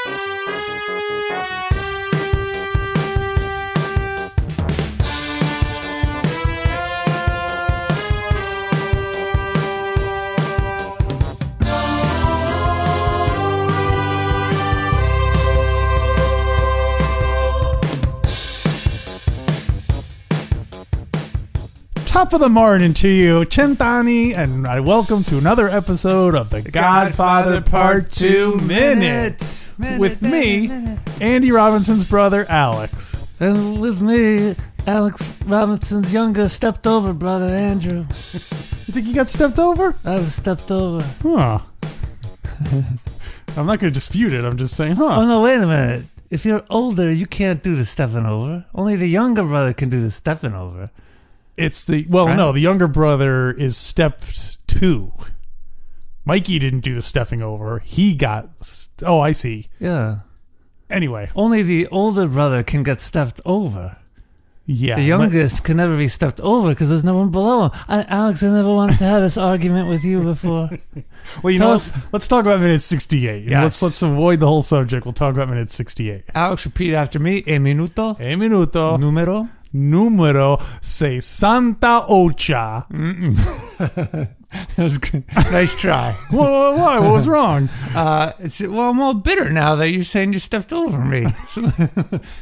Top of the morning to you, Chentani, and I welcome to another episode of the Godfather Part II Minute. With me, Andy Robinson's brother, Alex. And with me, Alex Robinson's younger, stepped over brother, Andrew. You think you got stepped over? I was stepped over. Huh. I'm not going to dispute it. I'm just saying, huh. Oh, no, wait a minute. If you're older, you can't do the stepping over. Only the younger brother can do the stepping over. It's the, well, right? No, the younger brother is stepped two. Mikey didn't do the stepping over. He got, oh, I see. Yeah. Anyway. Only the older brother can get stepped over. Yeah. The youngest can never be stepped over because there's no one below him. Alex, I never wanted to have this argument with you before. Well, you know, let's talk about minute 68. Yes. Let's avoid the whole subject. We'll talk about minute 68. Alex, repeat after me. E minuto. Número 68. That was good. Nice try. Why? What was wrong? Well, I'm all bitter now that you're saying you stepped over me.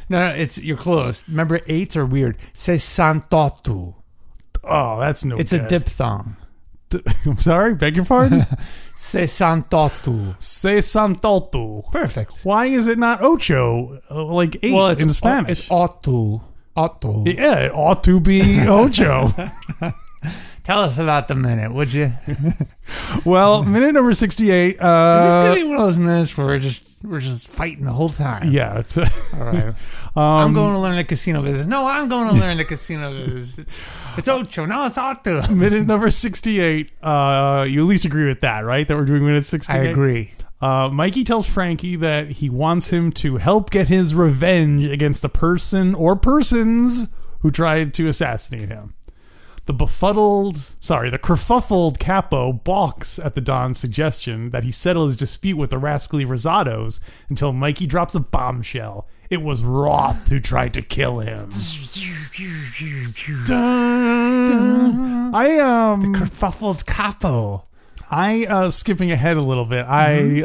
No, you're close. Remember, 8s are weird. 68. Oh, that's no. It's a diphthong. I'm sorry. Beg your pardon. 68. 68. Perfect. Why is it not ocho like 8 well, in Spanish? It's auto. Yeah, it ought to be ocho. Tell us about the minute, would you? Well, minute number 68. Is this gonna be one of those minutes where we're just fighting the whole time? Yeah, it's all right. I'm going to learn the casino business. No, I'm going to learn the casino business. It's ocho. No, it's ocho. Minute number 68. You at least agree with that, right? That we're doing minute 68. I agree. Mikey tells Frankie that he wants him to help get his revenge against the person or persons who tried to assassinate him. The kerfuffled Capo balks at the Don's suggestion that he settle his dispute with the Rascally Rosatos until Mikey drops a bombshell. It was Roth who tried to kill him. The kerfuffled Capo. Skipping ahead a little bit, I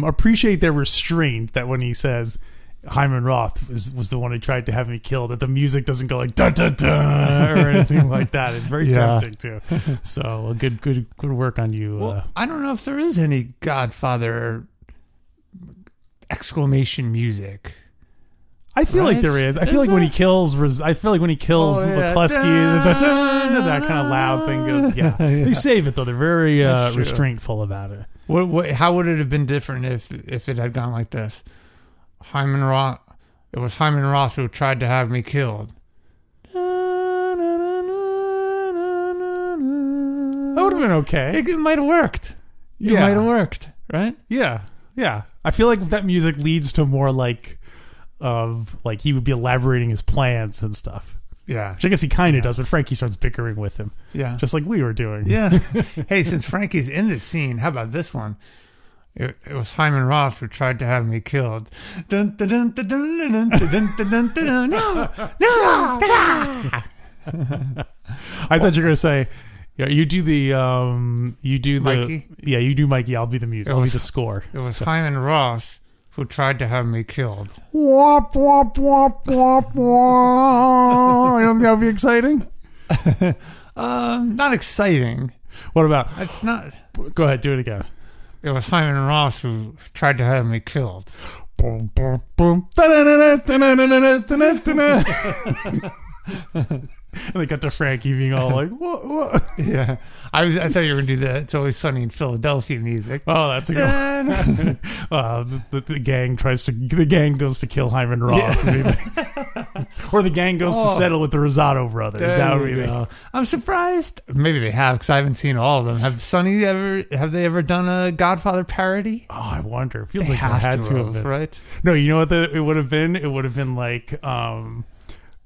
appreciate their restraint that when he says Hyman Roth was the one who tried to have me killed, that the music doesn't go like dun dun dun or anything like that. It's very tempting too. So good work on you. Well, I don't know if there is any Godfather exclamation music. I feel like there is. I feel like when he kills McCluskey, that kind of loud thing goes. Yeah, they save it though. They're very restraintful about it. How would it have been different if it had gone like this? Hyman Roth. It was Hyman Roth who tried to have me killed. That would have been okay. It might have worked. It might have worked, right? Yeah. I feel like that music leads to more like he would be elaborating his plans and stuff. Yeah. Which I guess he kind of does, but Frankie starts bickering with him. Yeah. Just like we were doing. Yeah. Hey, since Frankie's in this scene, how about this one? It was Hyman Roth who tried to have me killed. Dun, dun, dun, dun, dun, dun, dun, dun, dun, dun, no. I thought you were gonna say, yeah, you do Mikey? Yeah, you do Mikey. I'll be the music. I'll be the score. It was Hyman Roth who tried to have me killed. Wop wop wop wop wop. You don't think that would be exciting? Not exciting. What about? It's not. Go ahead, do it again. It was Hyman Roth who tried to have me killed. Boom, boom, boom. And they got to Frankie being all like, what? Yeah. I thought you were going to do that It's Always Sunny in Philadelphia music. Oh, that's a good one. The gang goes to kill Hyman Roth. Yeah. Or the gang goes to settle with the Rosato brothers. That would be I'm surprised. Maybe they have, because I haven't seen all of them. Have they ever done a Godfather parody? Oh, I wonder. It feels like they had to have been. Right? No, you know what it would have been? It would have been like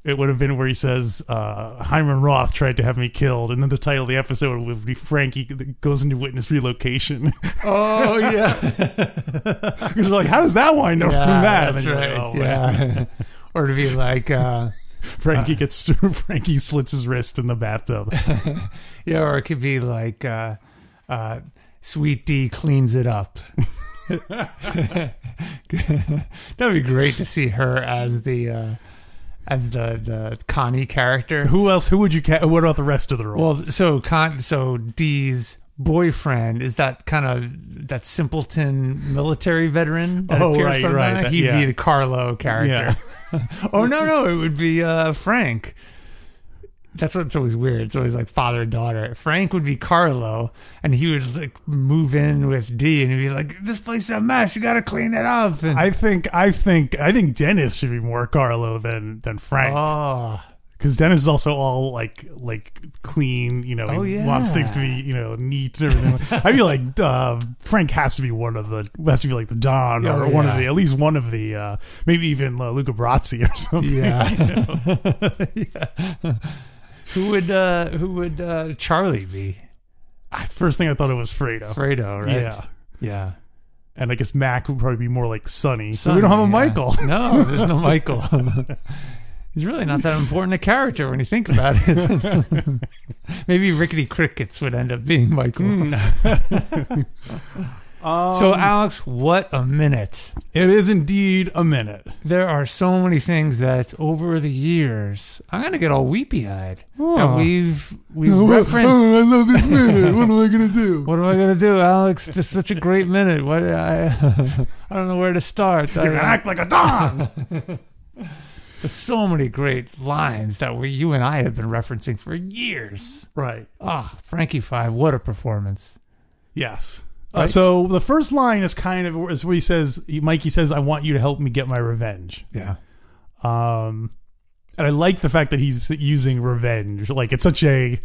it would have been where he says, Hyman Roth tried to have me killed, and then the title of the episode would be Frankie goes into witness relocation. Oh, yeah. Because we're like, how does that wind up from that? That's And right. you're like, Yeah. Or to be like... Frankie slits his wrist in the bathtub. Yeah, or it could be like Sweet D cleans it up. That'd be great to see her as the Connie character. So who else? Who would you? What about the rest of the roles? Well, so Dee's boyfriend is that kind of that simpleton military veteran that appears sometimes. He'd be the Carlo character. Yeah. Oh no, it would be Frank. That's what's always weird. It's always like father and daughter. Frank would be Carlo, and he would like move in with Dee, and he'd be like, "This place is a mess. You got to clean it up." And I think Dennis should be more Carlo than Frank. oh, Because Dennis is also all like clean, he wants things to be neat and everything. I feel like Frank has to be like the Don or one of the at least one of the maybe even Luca Brasi or something. Yeah. Yeah. Who would Charlie be? First thing I thought it was Fredo. Fredo, right? Yeah. Yeah. And I guess Mac would probably be more like Sonny. So we don't have a Michael. No, there's no Michael. He's really not that important a character when you think about it. Maybe Rickety Crickets would end up being Michael. So, Alex, what a minute. It is indeed a minute. There are so many things that over the years, I'm going to get all weepy-eyed, that we've referenced. I love this minute. What am I going to do? What am I going to do, Alex? This is such a great minute. I don't know where to start. You're going to act like a Don. There's so many great lines that you and I have been referencing for years. Right. Frankie Five, what a performance. Yes. Right? So the first line is kind of where he says, Mikey says, "I want you to help me get my revenge." Yeah. And I like the fact that he's using revenge. Like it's such a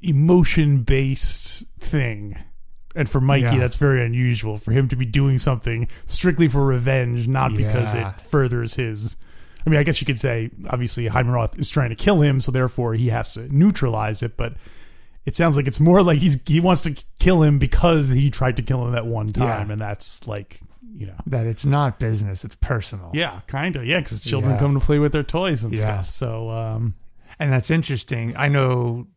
emotion-based thing. And for Mikey, that's very unusual for him to be doing something strictly for revenge, not because it furthers his. I mean, I guess you could say, obviously, Hyman Roth is trying to kill him, so therefore he has to neutralize it. But it sounds like it's more like he wants to kill him because he tried to kill him that one time, and that's like, that it's not business; it's personal. Yeah, kind of. Yeah, because children come to play with their toys and stuff. So, and that's interesting. I know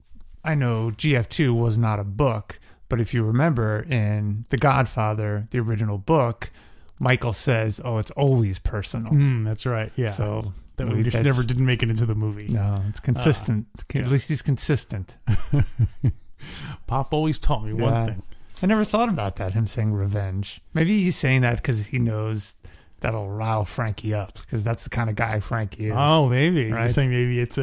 GF2 was not a book. But if you remember in The Godfather, the original book, Michael says, "Oh, it's always personal." That's right. Yeah. So that we never didn't make it into the movie. No, it's consistent. At least he's consistent. Pop always taught me one thing. I never thought about that. Him saying revenge. Maybe he's saying that because he knows that'll rile Frankie up, because that's the kind of guy Frankie is. Oh, maybe. Right? You're saying maybe it's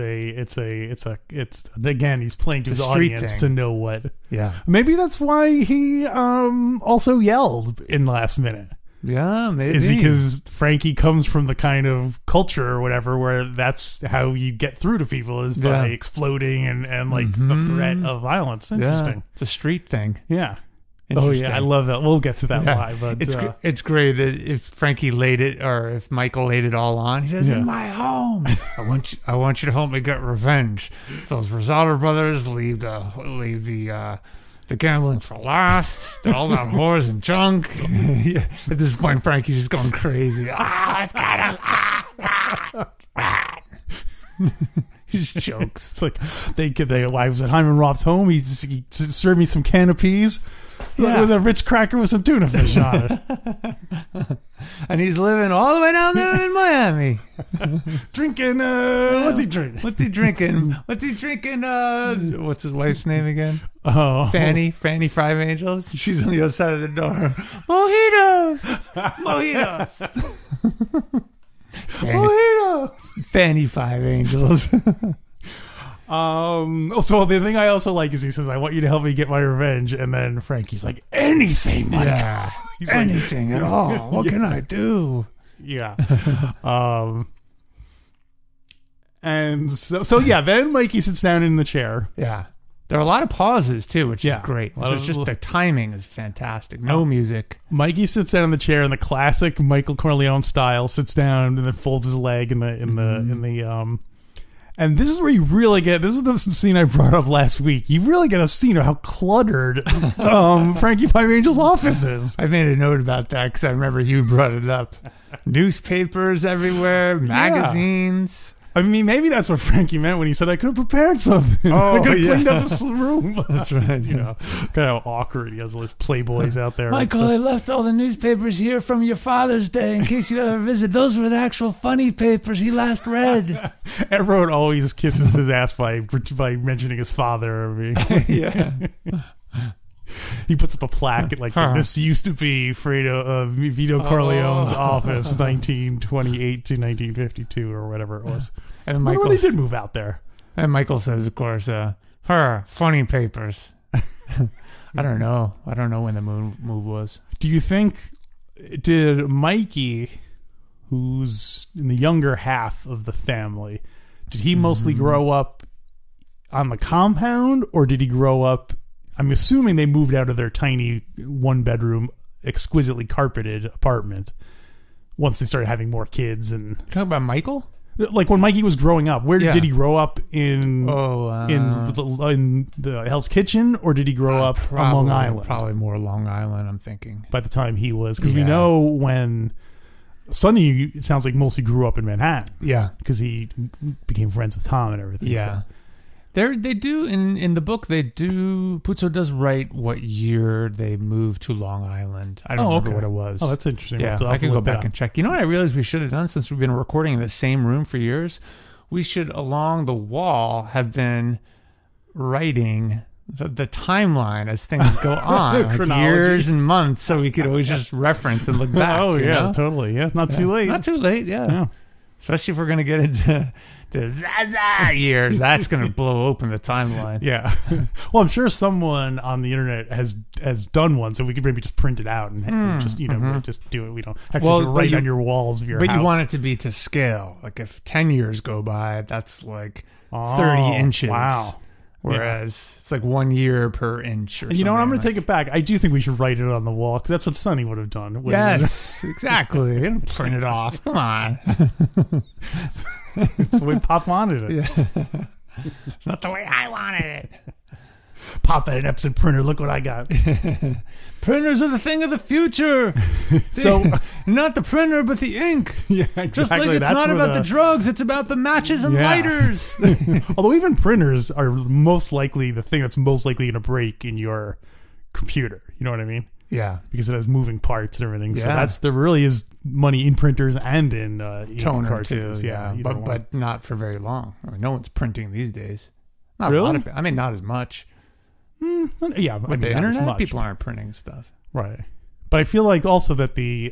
again, he's playing to his audience to know what. Yeah. Maybe that's why he also yelled in the last minute. Yeah, maybe. Is because Frankie comes from the kind of culture or whatever where that's how you get through to people is by exploding and like the threat of violence. Interesting. Yeah, it's a street thing. Yeah. Oh yeah, I love that. We'll get to that live, but it's great that if Frankie laid it, or if Michael laid it all on, he says, "In my home, I want you to help me get revenge. Those Rosato brothers leave the gambling for last. They're all about whores and junk." At this point, Frankie's just going crazy. Let's get him. He just jokes. It's like I was at Hyman Roth's home. He served me some can of peas. It was a Ritz cracker with some tuna fish on it. And he's living all the way down there in Miami. Drinking, what's he drinking? What's he drinking? What's his wife's name again? Oh. Frankie Five Angels. She's on the other side of the door. Mojitos! Fanny Five Angels. So the thing I also like is he says, "I want you to help me get my revenge," and then Frankie's like, "Anything, Mike." Yeah. He's anything at all. What can I do? Yeah. And so then Mikey sits down in the chair. Yeah. There are a lot of pauses too, which is great. It's just the timing is fantastic. No music. Mikey sits down in the chair in the classic Michael Corleone style, sits down and then folds his leg in the and this is where you really get, this is the scene I brought up last week. You really get a scene of how cluttered Frankie Five Angels' office is. I made a note about that because I remember you brought it up. Newspapers everywhere, magazines. I mean, maybe that's what Frankie meant when he said, I could have prepared something. I could have cleaned up this room. That's right. You know, kind of awkward. He has all these playboys out there. Michael, I left all the newspapers here from your Father's Day in case you ever visit. Those were the actual funny papers he last read. Everyone always kisses his ass by mentioning his father. Yeah. He puts up a plaque like this used to be Vito Corleone's office, 1928 to 1952 or whatever it was. And Michael, they did move out there. And Michael says, of course, funny papers. I don't know when the move was. Do you think, did Mikey, who's in the younger half of the family, did he mostly grow up on the compound, or did he grow up, I'm assuming they moved out of their tiny one-bedroom, exquisitely carpeted apartment once they started having more kids. And you're talking about Michael? Like when Mikey was growing up, where did he grow up in the Hell's Kitchen, or did he grow up on Long Island? Probably more Long Island, I'm thinking. By the time he was, because we know when Sonny, it sounds like mostly grew up in Manhattan. Yeah, because he became friends with Tom and everything. Yeah. So. They do in the book. Puzo does write what year they moved to Long Island. I don't remember what it was. Oh, that's interesting. Yeah, I can go back and check. You know what I realized we should have done, since we've been recording in the same room for years? We should, along the wall, have been writing the timeline as things go on, like years and months, so we could always just reference and look back. Oh yeah, totally. Yeah, not too late. Not too late. Yeah. Especially if we're going to get into the Zaza years, that's going to blow open the timeline. Yeah. Well, I'm sure someone on the internet has done one, so we could maybe just print it out and just just do it. We don't actually write on your walls of your house. But you want it to be to scale. Like if 10 years go by, that's like 30 inches. Wow. Whereas it's like 1 year per inch. Or and you know what? I'm going to take it back. I do think we should write it on the wall, because that's what Sonny would have done. Yes, exactly. Print it off. Come on. It's the way Pop wanted it. Yeah. Not the way I wanted it. Pop at an Epson printer. Look what I got. Printers are the thing of the future. So not the printer, but the ink. Yeah, exactly. Just like it's not about the drugs, it's about the matches and lighters. Although even printers are most likely the thing that's most likely going to break in your computer. You know what I mean? Yeah, because it has moving parts and everything. Yeah. So there really is money in printers and in toner cartridges. Too. Yeah, but not for very long. I mean, no one's printing these days. Not really? A lot of, not as much. Yeah, with the internet, people aren't printing stuff, right? But I feel like also that the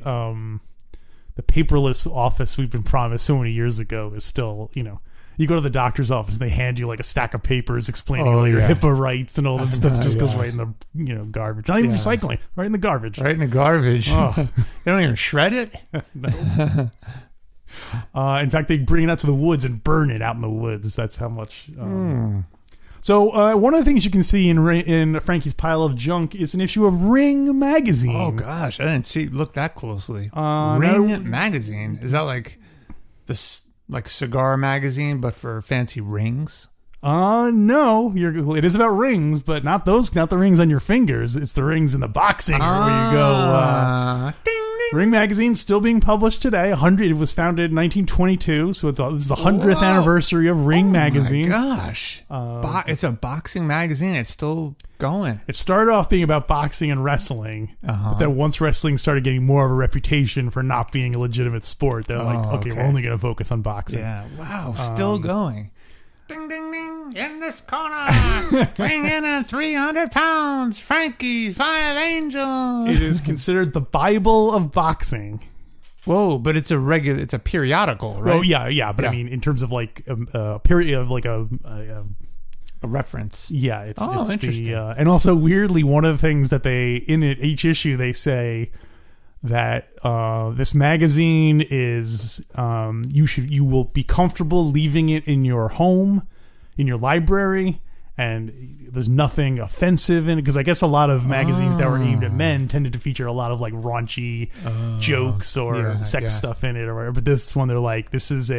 paperless office we've been promised so many years ago is still, you go to the doctor's office and they hand you like a stack of papers explaining all your HIPAA rights and all that stuff. Just goes right in the garbage. Not even recycling, right in the garbage. Right in the garbage. Oh. They don't even shred it. No. In fact, they bring it out to the woods and burn it out in the woods. That's how much. So one of the things you can see in Frankie's pile of junk is an issue of Ring magazine. Oh gosh, I didn't look that closely. Ring magazine, is that like this cigar magazine but for fancy rings? No, it is about rings, but not the rings on your fingers. It's the rings in the boxing where you go. Ding, ding. Ring magazine still being published today. It was founded in 1922, so this is the 100th anniversary of Ring magazine. Oh my gosh, it's a boxing magazine. It's still going. It started off being about boxing and wrestling, but then once wrestling started getting more of a reputation for not being a legitimate sport, they're okay, we're only going to focus on boxing. Yeah, wow, still going. Ding, ding, ding, in this corner, bring in at 300 pounds, Frankie Five Angels. It is considered the Bible of boxing. Whoa, but it's a periodical, right? Oh, yeah. But I mean, in terms of like a period of like a reference. Yeah, it's interesting. And also weirdly, one of the things that each issue they say that this magazine is you will be comfortable leaving it in your home, in your library, and there's nothing offensive in it, because I guess a lot of magazines that were aimed at men tended to feature a lot of like raunchy jokes or sex stuff in it or whatever. But this one, they're like, this is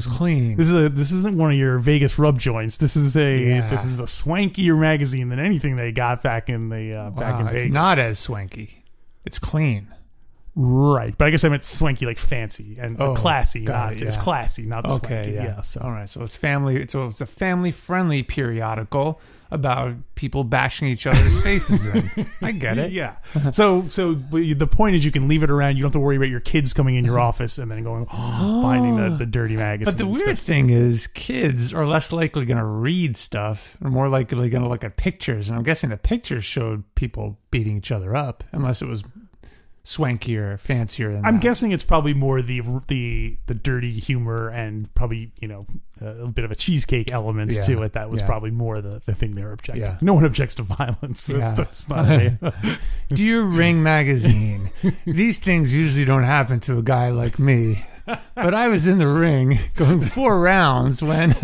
clean. This isn't one of your Vegas rub joints. This is a swankier magazine than anything they got back in back in Vegas. It's not as swanky. It's clean. Right, but I guess I meant swanky, like fancy and classy. It's classy, not swanky. Yeah. So. All right. So it's family. So it's a family-friendly periodical about people bashing each other's faces in. I get it. Yeah. So the point is, you can leave it around. You don't have to worry about your kids coming in your office and then going finding the dirty magazine. But the weird thing is, kids are less likely going to read stuff, or more likely going to look at pictures. And I'm guessing the pictures showed people beating each other up, unless it was swankier, fancier than I'm that. guessing it's probably more the dirty humor and probably, a bit of a cheesecake element to it. That was probably more the thing they were objecting. Yeah. No one objects to violence. That's not Dear Ring magazine, these things usually don't happen to a guy like me. But I was in the ring going 4 rounds when...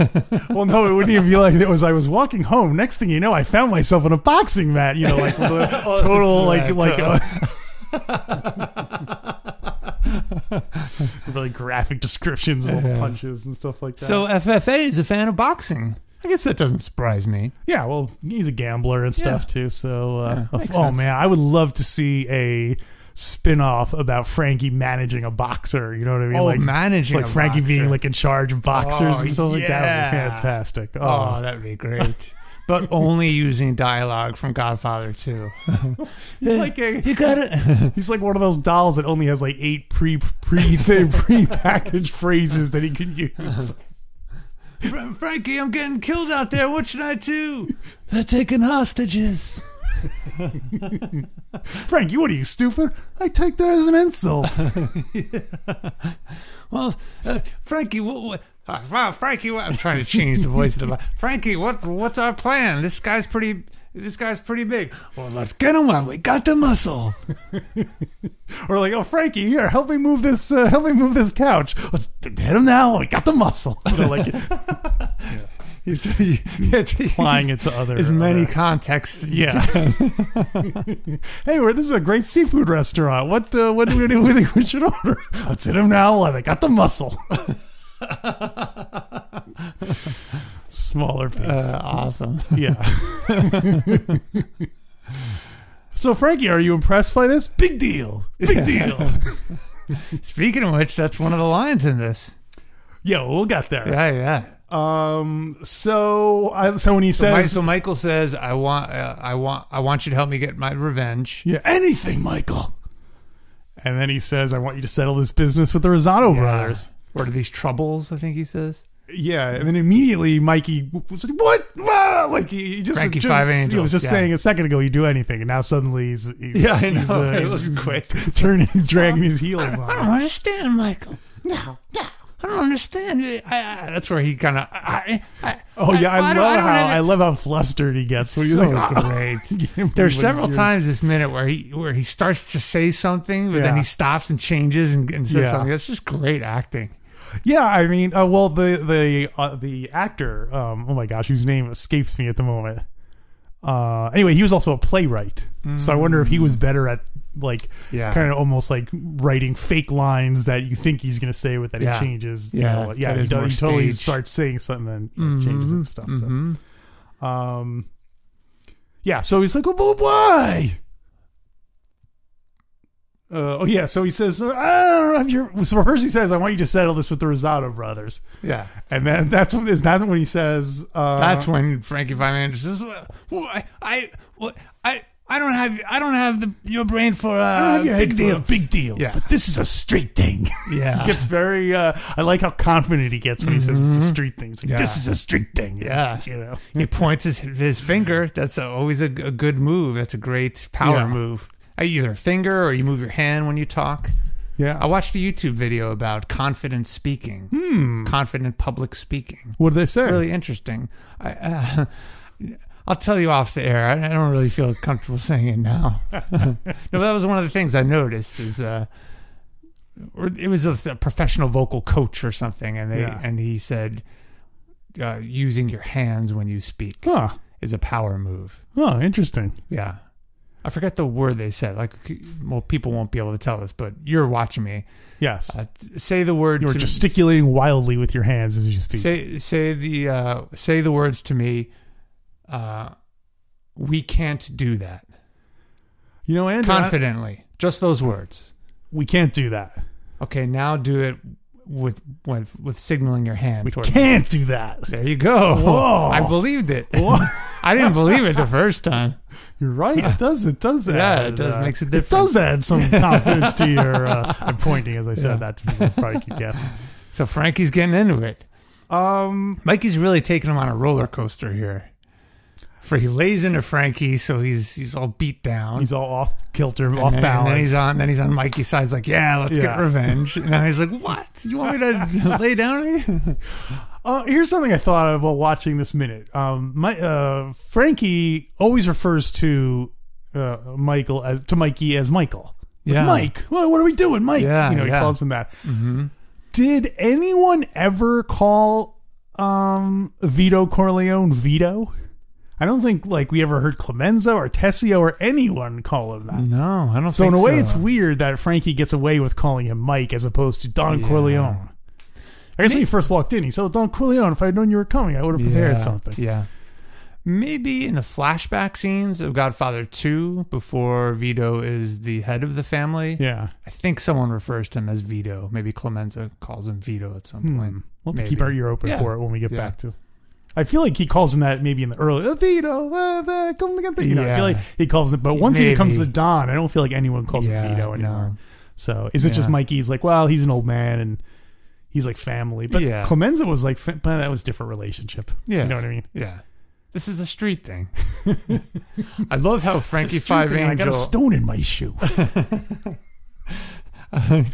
Well, no, it wouldn't even be like it was. I was walking home. Next thing you know, I found myself on a boxing mat, like really graphic descriptions of all the punches and stuff like that. So FFA is a fan of boxing. I guess that doesn't surprise me. Yeah, well, he's a gambler and stuff too. So, man, I would love to see a spin-off about Frankie managing a boxer. You know what I mean? Managing like Frankie being like in charge of boxers and stuff like that. Would be fantastic. That'd be great. But only using dialogue from Godfather 2. He's like he's like one of those dolls that only has like 8 pre-packaged phrases that he can use. Frankie, I'm getting killed out there. What should I do? They're taking hostages. Frankie, what are you, stupid? I take that as an insult. Well, Frankie, what? Frankie, I'm trying to change the voice of the Frankie. What's our plan? This guy's pretty big. Well, let's get him while we got the muscle. Or like, Frankie, here, help me move this couch. Let's hit him now. We got the muscle. Like applying it to other as many contexts. Yeah. Hey, this is a great seafood restaurant. What do we think we should order? Let's hit him now while they got the muscle. Smaller piece. Awesome. Yeah. So, Frankie, are you impressed by this? Big deal. Big deal. Speaking of which, that's one of the lines in this. Yeah, we'll get there. Yeah. So when he says, so Michael says, I want you to help me get my revenge. Yeah, anything, Michael. And then he says, I want you to settle this business with the Rosato brothers. What are these troubles? I think he says. Yeah, and then immediately Mikey was like, "What?" Like he just Frankie Five Angels. He was just saying a second ago he'd do anything, and now suddenly he's he's dragging his heels on. I don't understand, Michael. No. I don't understand. That's where he kind of. I love how flustered he gets. When he's great. There's several times this minute where he starts to say something, but then he stops and changes and says something. That's just great acting. Yeah, I mean, the actor, oh my gosh, whose name escapes me at the moment. Anyway, he was also a playwright, so I wonder if he was better at kind of almost like writing fake lines that you think he's going to say, but that he changes. He totally starts saying something and changes and stuff. So. So he's like, oh boy. So he says, I don't have your. So first he says, I want you to settle this with the Rosato brothers. Yeah, and then that's when he says. That's when Frankie Five Angels says, I don't have your brain for big deals. Yeah. But this is a street thing. Yeah, he gets very. I like how confident he gets when he says it's a street thing. It's like, this is a street thing. Yeah, he points his finger. That's always a good move. That's a great power move. Either a finger or you move your hand when you talk. Yeah. I watched a YouTube video about confident speaking. Confident public speaking. What did they say? It's really interesting. I'll tell you off the air. I don't really feel comfortable saying it now. No, that was one of the things I noticed is it was a professional vocal coach or something, and he said using your hands when you speak. Huh. is a power move. Oh, interesting. Yeah. I forget the word they said. Like, well, people won't be able to tell this, but you're watching me. Yes. Say the word. You're gesticulating wildly with your hands as you speak. Say the words to me. We can't do that. You know, Andrew, confidently. Just those words. We can't do that. Okay, now do it with signaling your hand. We can't do that. There you go. Whoa. I believed it. I didn't believe it the first time. You're right. It does. It does add. Yeah, it does. Makes a difference. It does add some confidence to your. I'm pointing as I said that to people probably could guess. So Frankie's getting into it. Mikey's really taking him on a roller coaster here. For he lays into Frankie, so he's all beat down. He's all off kilter, off balance. And then he's on Mikey's side. He's like, yeah, let's get revenge. And now he's like, what? You want me to lay down? Here's something I thought of while watching this minute. Frankie always refers to Mikey as Michael. Yeah, Mike. Well, what are we doing, Mike? Yeah, he calls him that. Mm-hmm. Did anyone ever call Vito Corleone Vito? I don't think we ever heard Clemenza or Tessio or anyone call him that. No, I don't think so. So in a way, it's weird that Frankie gets away with calling him Mike as opposed to Don Corleone. I guess when he first walked in, he said, Don Corleone, if I had known you were coming, I would have prepared something. Yeah. Maybe in the flashback scenes of Godfather 2, before Vito is the head of the family. Yeah. I think someone refers to him as Vito. Maybe Clemenza calls him Vito at some point. We'll have to keep our ear open for it when we get back to it. I feel like he calls him that maybe in the early Vito, come to get the, I feel like he calls it, but once he becomes the Don, I don't feel like anyone calls him Vito anymore. No. So is it just Mikey's like, well, he's an old man and he's like family, but Clemenza was like, but that was a different relationship. Yeah, you know what I mean? Yeah, this is a street thing. I love how Frankie Five Angels. I got a stone in my shoe.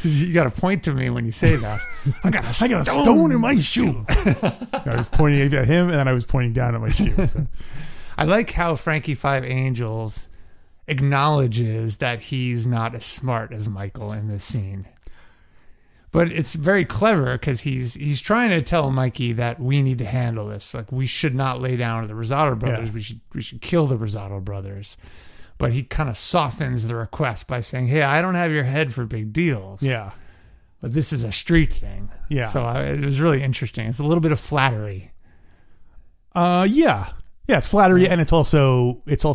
You got to point to me when you say that. I got a stone in my shoe. I was pointing at him, and then I was pointing down at my shoe. So. I like how Frankie Five Angels acknowledges that he's not as smart as Michael in this scene. But it's very clever because he's trying to tell Mikey that we need to handle this. Like, we should not lay down to the Rosato brothers. Yeah. We should kill the Rosato brothers. But he kind of softens the request by saying, hey, I don't have your head for big deals. Yeah. But this is a street thing. Yeah. So it was really interesting. It's a little bit of flattery. Yeah, it's flattery, and it's also he's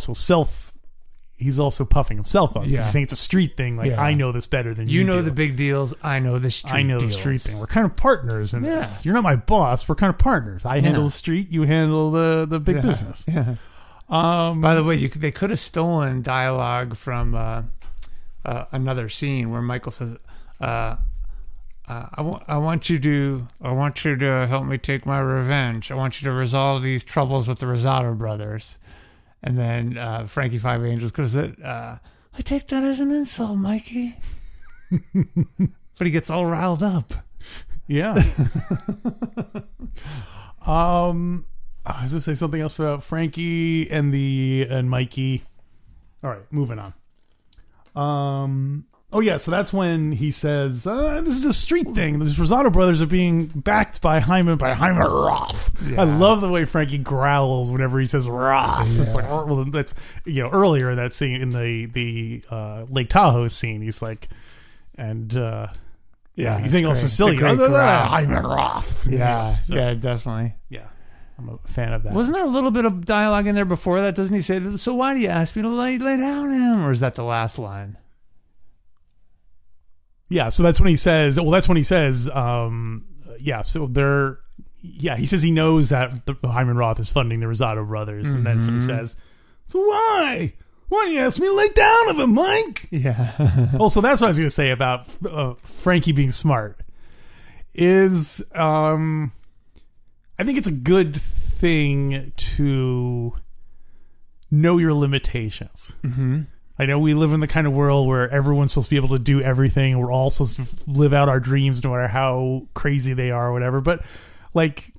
also puffing himself up. He's saying it's a street thing. Like, I know this better than you You know do. the big deals. I know the street deals. the street thing. We're kind of partners in this. You're not my boss. We're kind of partners. I handle the street. You handle the big business. Yeah. By the way, they could have stolen dialogue from another scene where Michael says, "I want you to help me take my revenge. I want you to resolve these troubles with the Rosato brothers." And then Frankie Five Angels could have said, "I take that as an insult, Mikey." But he gets all riled up. Yeah. I was going to say something else about Frankie and Mikey. All right, moving on. So that's when he says, this is a street thing. These Rosato brothers are being backed by Hyman Roth. Yeah. I love the way Frankie growls whenever he says Roth. Yeah. It's like, well, that's, earlier in that scene, in the Lake Tahoe scene, he's like, and he's saying all Sicilian. Hyman Roth. Yeah, yeah, definitely. Yeah. I'm a fan of that. Wasn't there a little bit of dialogue in there before that? Doesn't he say, so why do you ask me to lay down him? Or is that the last line? Yeah, so that's when he says, so he says he knows that the Hyman Roth is funding the Rosato brothers. And that's what he says, so why? Why do you ask me to lay down of him, Mike? Yeah. Also, that's what I was going to say about Frankie being smart. Is, I think it's a good thing to know your limitations. Mm-hmm. I know we live in the kind of world where everyone's supposed to be able to do everything. We're all supposed to live out our dreams no matter how crazy they are or whatever. But, like,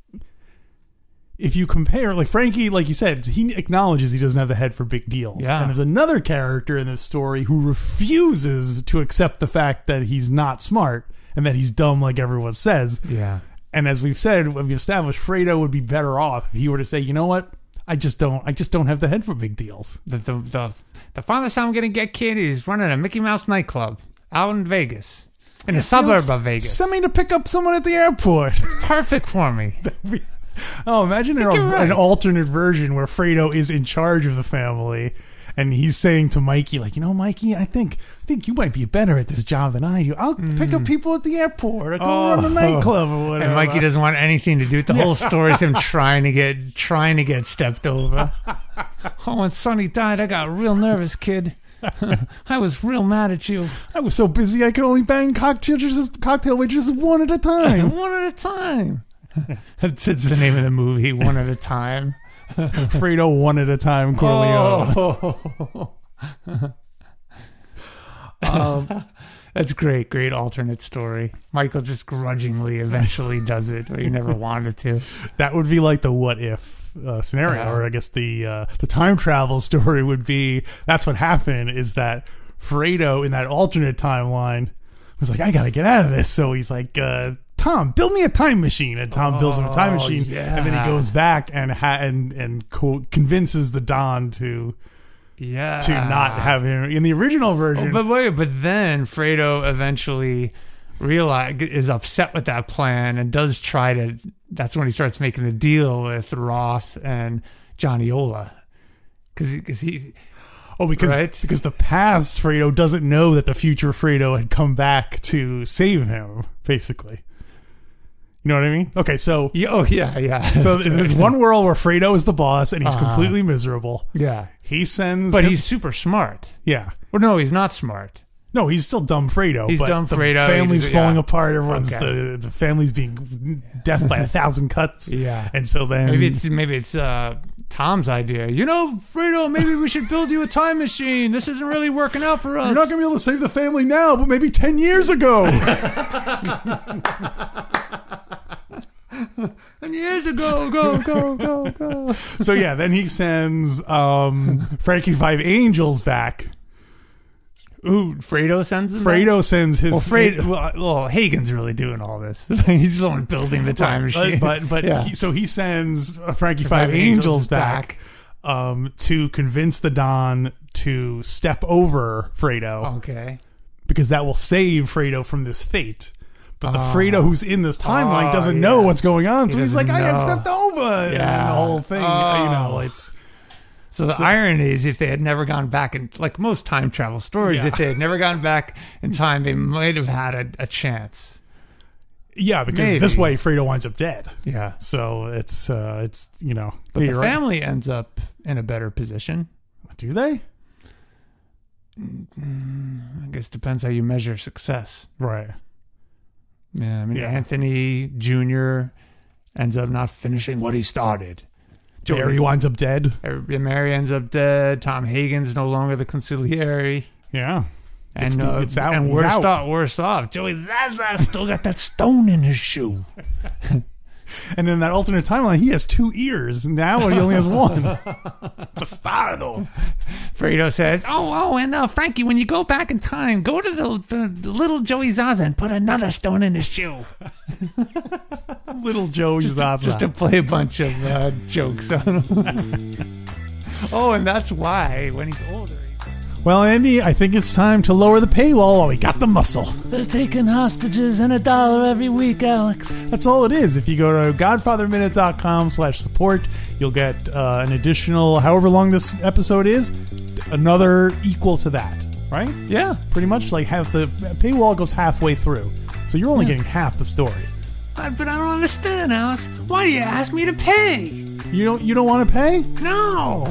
if you compare, like, Frankie, like you said, he acknowledges he doesn't have the head for big deals. Yeah. And there's another character in this story who refuses to accept the fact that he's not smart and that he's dumb like everyone says. Yeah. And as we've said, we've established Fredo would be better off if he were to say, you know what? I just don't have the head for big deals. The farthest I'm gonna get, kid, is running a Mickey Mouse nightclub out in Vegas, in a suburb of Vegas. Send me to pick up someone at the airport. Perfect for me. Imagine an alternate version where Fredo is in charge of the family, and he's saying to Mikey, like, Mikey, I think you might be better at this job than I do. I'll pick up people at the airport. I'll go run a nightclub or whatever. And Mikey doesn't want anything to do with the whole story. Is him trying to get stepped over. When Sonny died, I got real nervous, kid. I was real mad at you. I was so busy I could only bang cocktail waitresses one at a time. One at a time. That's the name of the movie, One at a Time. Fredo One at a Time Corleone. That's great alternate story. Michael just grudgingly eventually does it, but he never wanted to. That would be like the what if scenario, or I guess the time travel story would be, that's what happened, is that Fredo in that alternate timeline was like, I gotta get out of this. So he's like, Tom, build me a time machine, and Tom builds him a time machine, and then he goes back and convinces the Don to not have him in the original version. But then Fredo eventually is upset with that plan and does try to. That's when he starts making the deal with Roth and Johnny Ola, because the past Fredo doesn't know that the future Fredo had come back to save him, basically. You know what I mean? Okay, so... yeah. So there's one world where Fredo is the boss, and he's completely miserable. Yeah. He sends... But he's super smart. Yeah. Well, no, he's not smart. No, he's still dumb Fredo. He's dumb Fredo. The family's falling apart. Everyone's... The family's being death by 1,000 cuts. Yeah. And so then... Maybe it's Tom's idea. Fredo, maybe we should build you a time machine. This isn't really working out for us. You're not going to be able to save the family now, but maybe 10 years ago. And years ago, go. So yeah, then he sends Frankie Five Angels back. Ooh, Fredo sends them Fredo back? sends his... Hagen's really doing all this. He's the one building the time machine. But yeah. He sends Frankie Five Angels back to convince the Don to step over Fredo. Okay. Because that will save Fredo from this fate. But the Fredo who's in this timeline doesn't know what's going on. So he's like, I got stepped over. Yeah. And the whole thing, it's... So the irony is, if they had never gone back, and like most time travel stories, if they had never gone back in time, they might have had a chance. Yeah, because this way Fredo winds up dead. Yeah. So it's But the family ends up in a better position. Do they? I guess it depends how you measure success. Right. Yeah, I mean, Anthony Jr. ends up not finishing what he started. Mary winds up dead. Mary ends up dead. Tom Hagen's no longer the consigliere. Yeah. It's out. And worse off. Joey Zaza still got that stone in his shoe. And in that alternate timeline, he has 2 ears. Now he only has 1. Bastardo. Fredo says, and Frankie, when you go back in time, go to the little Joey Zaza and put another stone in his shoe. Little Joey Zaza. Just to play a bunch of jokes on him. And that's why, when he's older... Well, Andy, I think it's time to lower the paywall while we got the muscle. They're taking hostages and $1 every week, Alex. That's all it is. If you go to godfatherminute.com/support, you'll get an additional, however long this episode is, another equal to that, right? Yeah. Pretty much like the paywall goes halfway through. So you're only getting half the story. But I don't understand, Alex. Why do you ask me to pay? You don't want to pay? No.